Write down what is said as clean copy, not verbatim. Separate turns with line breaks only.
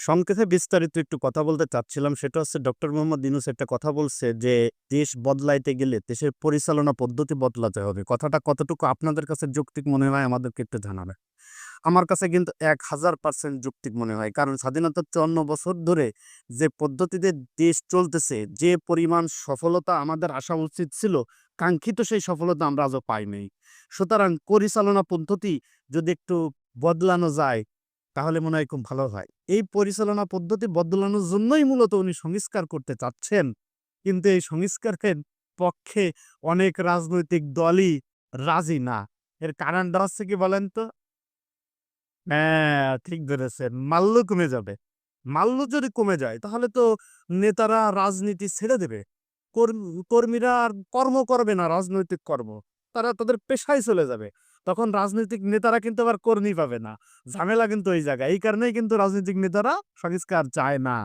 সংক্ষেপে বিস্তারিত একটু কথা বলতে চাচ্ছিলাম। সেটা হচ্ছে ডক্টর মোহাম্মদ ইউনূস একটা কথা বলছে যে, "দেশ বদলাইতে গেলে দেশের পরিচালনা পদ্ধতি বদলাতে হবে।" কথাটা কতটুকু আপনাদের কাছে যৌক্তিক মনে হয় আমাদেরকে একটু জানাবেন। আমার কাছে কিন্তু ১,০০০% যৌক্তিক মনে হয়। কারণ স্বাধীনতার ৫৪ বছর ধরে যে পদ্ধতিতে দেশ চলতেছে, যে পরিমাণ সফলতা আমাদের আসা উচিত ছিল, কাঙ্ক্ষিত সেই সফলতা আমরা আজও পাই নাই। সুতরাং পরিচালনা পদ্ধতি যদি একটু বদলানো যায়, তাহলে মনে হয় খুব ভালো হয়। এই পরিচালনা পদ্ধতি বদলানোর জন্যই মূলত উনি সংস্কার করতে চাচ্ছেন। কিন্তু এই সংস্কারের পক্ষে অনেক রাজনৈতিক দলই রাজি না। এর কারণটা হচ্ছে কি বলেন তো? হ্যাঁ, ঠিক ধরেছেন। মাল্য কমে যাবে। মাল্য যদি কমে যায় তাহলে তো নেতারা রাজনীতি ছেড়ে দেবে। কর্মীরা আর কর্ম করবে না রাজনৈতিক কর্ম। তারা তাদের পেশায় চলে যাবে। তখন রাজনৈতিক নেতারা কিন্তু আবার কর্মী পাবে না। ঝামেলা কিন্তু এই জায়গায়। এই কারণেই কিন্তু রাজনৈতিক নেতারা সংস্কার চায় না।